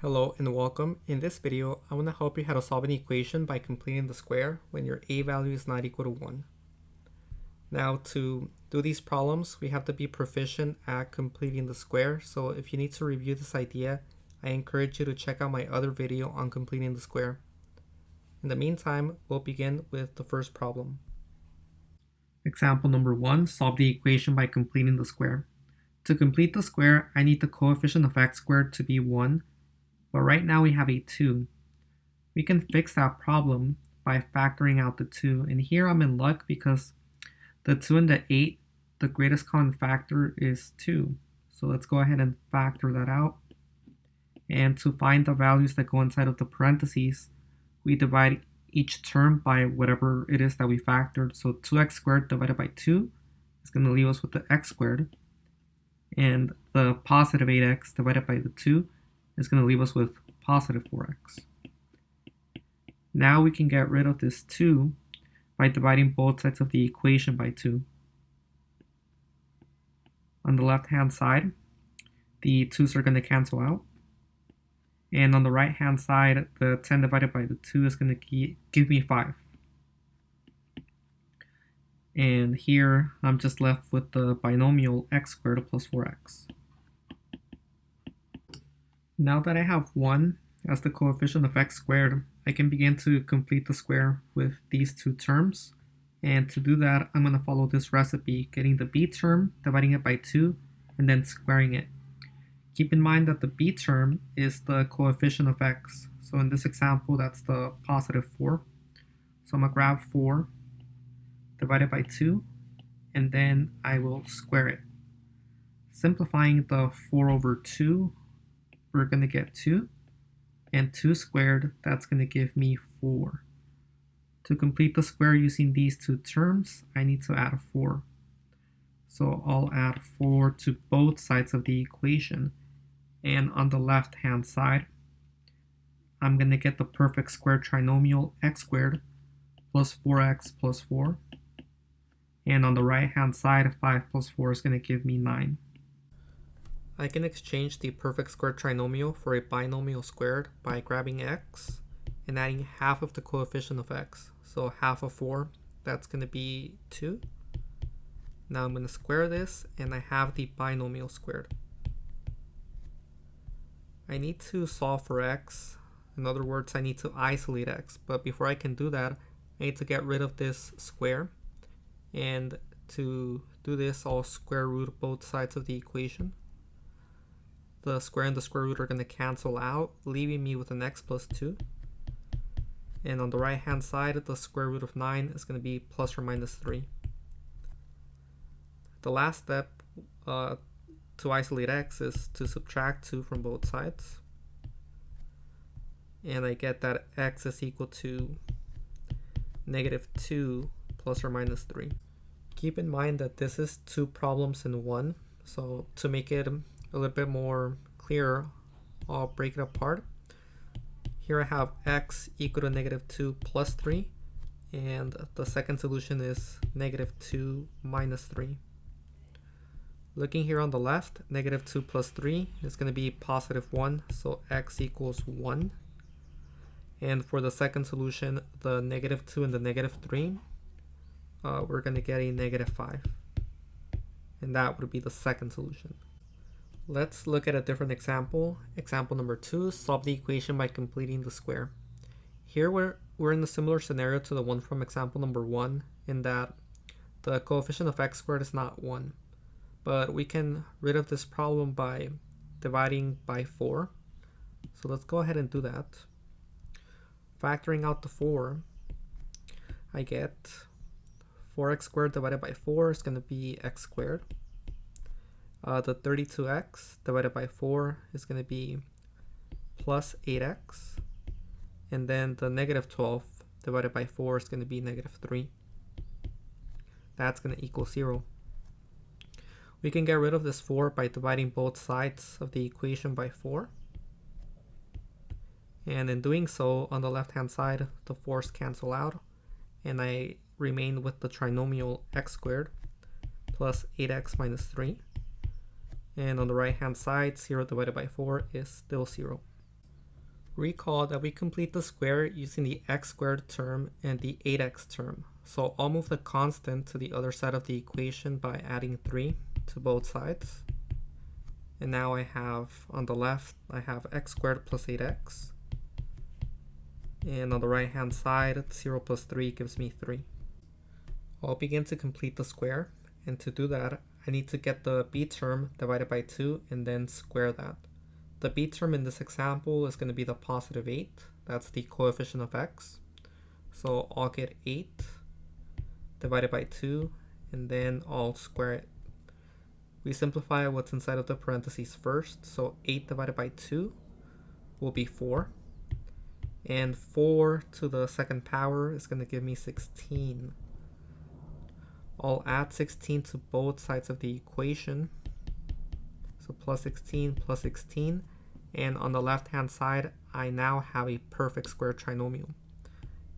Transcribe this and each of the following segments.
Hello and welcome. In this video, I want to help you how to solve an equation by completing the square when your a value is not equal to 1. Now to do these problems, we have to be proficient at completing the square. So if you need to review this idea, I encourage you to check out my other video on completing the square. In the meantime, we'll begin with the first problem. Example number 1, solve the equation by completing the square. To complete the square, I need the coefficient of x squared to be 1. But right now we have a 2. We can fix that problem by factoring out the 2. And here I'm in luck because the 2 and the 8, the greatest common factor is 2. So let's go ahead and factor that out. And to find the values that go inside of the parentheses, we divide each term by whatever it is that we factored. So 2x squared divided by 2 is going to leave us with the x squared. And the positive 8x divided by the 2 is going to leave us with positive 4x. Now we can get rid of this 2 by dividing both sides of the equation by 2. On the left-hand side, the 2's are going to cancel out. And on the right-hand side, the 10 divided by the 2 is going to give me 5. And here, I'm just left with the binomial x squared plus 4x. Now that I have 1 as the coefficient of x squared, I can begin to complete the square with these two terms. And to do that, I'm going to follow this recipe, getting the b term, dividing it by 2, and then squaring it. Keep in mind that the b term is the coefficient of x. So in this example, that's the positive 4. So I'm going to grab 4, divided by 2, and then I will square it. Simplifying the 4 over 2, we're going to get 2, and 2 squared, that's going to give me 4. To complete the square using these two terms, I need to add a 4. So I'll add 4 to both sides of the equation. And on the left-hand side, I'm going to get the perfect square trinomial x squared plus 4x plus 4. And on the right-hand side, 5 plus 4 is going to give me 9. I can exchange the perfect square trinomial for a binomial squared by grabbing x and adding half of the coefficient of x. So half of 4, that's going to be 2. Now I'm going to square this, and I have the binomial squared. I need to solve for x. In other words, I need to isolate x. But before I can do that, I need to get rid of this square. And to do this, I'll square root both sides of the equation. The square and the square root are going to cancel out, leaving me with an x plus 2. And on the right hand side, the square root of 9 is going to be plus or minus 3. The last step to isolate x is to subtract 2 from both sides. And I get that x is equal to negative 2 plus or minus 3. Keep in mind that this is two problems in one. So to make it a little bit more clear, I'll break it apart. Here I have x equal to negative 2 plus 3, and the second solution is negative 2 minus 3. Looking here on the left, negative 2 plus 3 is going to be positive 1, so x equals 1. And for the second solution, the negative 2 and the negative 3, we're going to get a negative 5. And that would be the second solution. Let's look at a different example. Example number 2, solve the equation by completing the square. Here we're in a similar scenario to the one from example number 1, in that the coefficient of x squared is not 1. But we can rid of this problem by dividing by 4. So let's go ahead and do that. Factoring out the 4, I get 4x squared divided by 4 is going to be x squared. The 32x divided by 4 is going to be plus 8x. And then the negative 12 divided by 4 is going to be negative 3. That's going to equal 0. We can get rid of this 4 by dividing both sides of the equation by 4. And in doing so, on the left-hand side, the 4's cancel out. And I remain with the trinomial x squared plus 8x minus 3. And on the right hand side, 0 divided by 4 is still 0. Recall that we complete the square using the x squared term and the 8x term. So I'll move the constant to the other side of the equation by adding 3 to both sides. And now I have, on the left, I have x squared plus 8x. And on the right hand side, 0 plus 3 gives me 3. I'll begin to complete the square. And to do that, I need to get the b term divided by 2 and then square that. The b term in this example is going to be the positive 8. That's the coefficient of x. So I'll get 8 divided by 2, and then I'll square it. We simplify what's inside of the parentheses first. So 8 divided by 2 will be 4. And 4 to the second power is going to give me 16. I'll add 16 to both sides of the equation. So plus 16 plus 16. And on the left hand side, I now have a perfect square trinomial.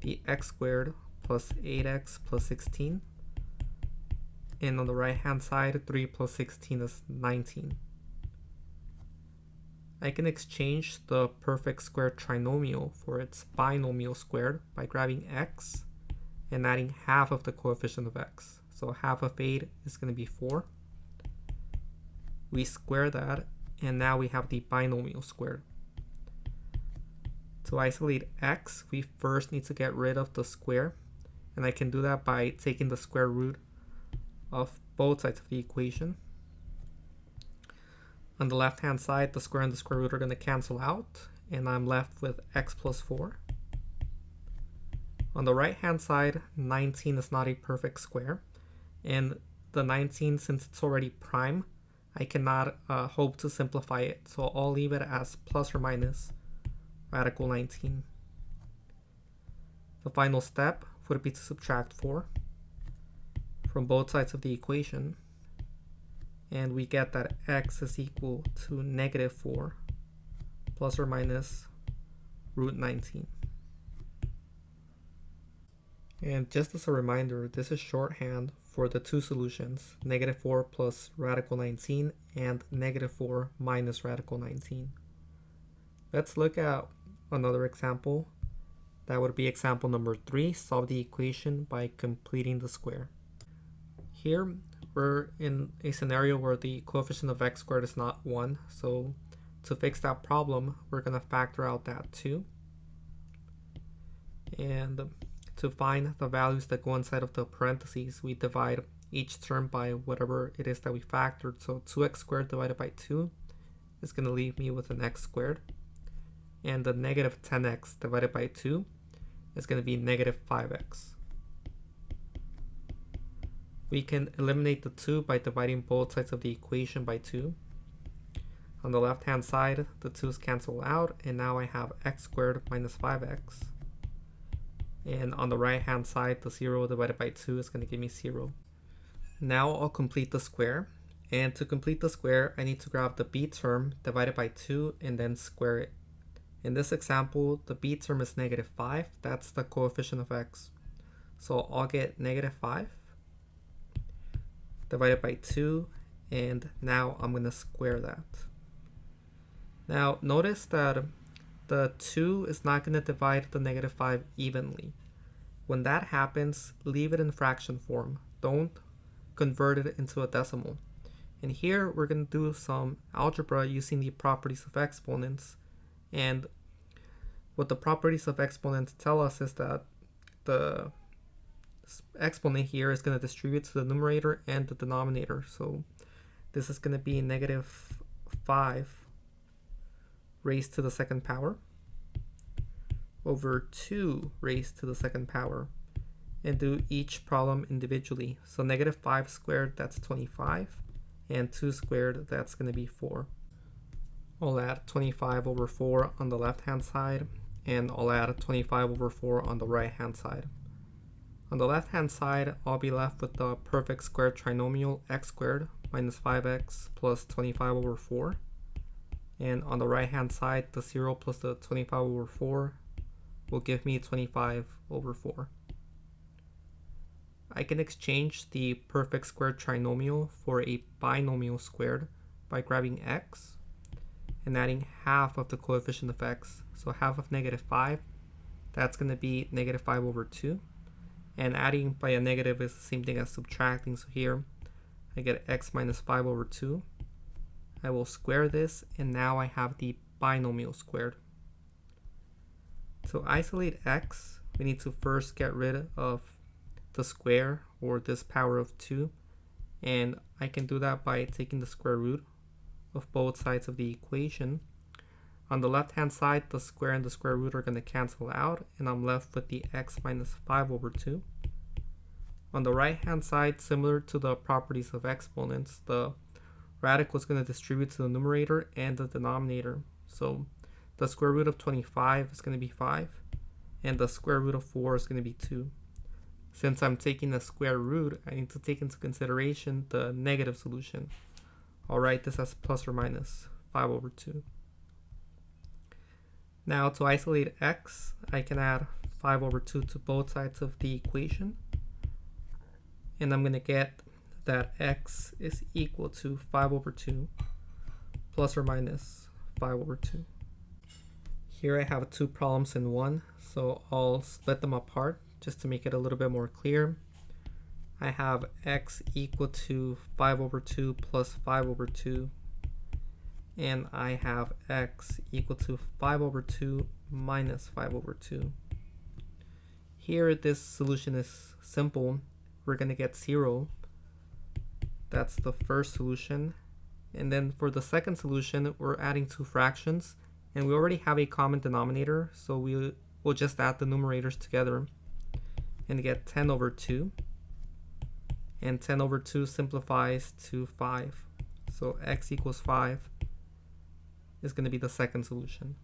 The x squared plus 8x plus 16. And on the right hand side, 3 plus 16 is 19. I can exchange the perfect square trinomial for its binomial squared by grabbing x and adding half of the coefficient of x. So half of 8 is going to be 4. We square that, and now we have the binomial squared. To isolate x, we first need to get rid of the square, and I can do that by taking the square root of both sides of the equation. On the left hand side, the square and the square root are going to cancel out, and I'm left with x plus 4. On the right hand side, 19 is not a perfect square, and the 19, since it's already prime, I cannot hope to simplify it, so I'll leave it as plus or minus radical 19. The final step would be to subtract 4 from both sides of the equation, and we get that x is equal to negative 4 plus or minus root 19. And just as a reminder, this is shorthand for the two solutions, negative 4 plus radical 19 and negative 4 minus radical 19. Let's look at another example. That would be example number 3, solve the equation by completing the square. Here we're in a scenario where the coefficient of x squared is not 1, so to fix that problem, we're going to factor out that 2. And to find the values that go inside of the parentheses, we divide each term by whatever it is that we factored. So 2x squared divided by 2 is going to leave me with an x squared. And the negative 10x divided by 2 is going to be negative 5x. We can eliminate the 2 by dividing both sides of the equation by 2. On the left hand side, the 2's cancel out, and now I have x squared minus 5x. And on the right hand side, the 0 divided by 2 is going to give me 0. Now I'll complete the square. And to complete the square, I need to grab the b term divided by 2 and then square it. In this example, the b term is negative 5. That's the coefficient of x. So I'll get negative 5 divided by 2, and now I'm going to square that. Now notice that the 2 is not going to divide the negative 5 evenly. When that happens, leave it in fraction form. Don't convert it into a decimal. And here we're going to do some algebra using the properties of exponents. And what the properties of exponents tell us is that the exponent here is going to distribute to the numerator and the denominator. So this is going to be negative 5 raised to the second power over 2 raised to the second power, and do each problem individually. So negative 5 squared, that's 25, and 2 squared, that's going to be 4. I'll add 25 over 4 on the left hand side, and I'll add 25 over 4 on the right hand side. On the left hand side, I'll be left with the perfect square trinomial x squared minus 5x plus 25 over 4. And on the right hand side, the 0 plus the 25 over 4 will give me 25 over 4. I can exchange the perfect square trinomial for a binomial squared by grabbing x and adding half of the coefficient of x. So half of -5, that's going to be -5/2. And adding by a negative is the same thing as subtracting. So here I get x minus 5/2. I will square this, and now I have the binomial squared. To isolate x, we need to first get rid of the square, or this power of 2. And I can do that by taking the square root of both sides of the equation. On the left hand side, the square and the square root are going to cancel out, and I'm left with the x minus 5/2. On the right hand side, similar to the properties of exponents, the radical is going to distribute to the numerator and the denominator. So the square root of 25 is going to be 5, and the square root of 4 is going to be 2. Since I'm taking the square root, I need to take into consideration the negative solution. I'll write this as plus or minus 5/2. Now to isolate x, I can add 5/2 to both sides of the equation. And I'm going to get that x is equal to 5/2 plus or minus 5/2. Here I have two problems in one, so I'll split them apart just to make it a little bit more clear. I have x equal to 5/2 plus 5/2, and I have x equal to 5/2 minus 5/2. Here this solution is simple. We're going to get 0. That's the first solution. And then for the second solution, we're adding two fractions, and we already have a common denominator, so we'll just add the numerators together and get 10/2. And 10/2 simplifies to 5. So x equals 5 is going to be the second solution.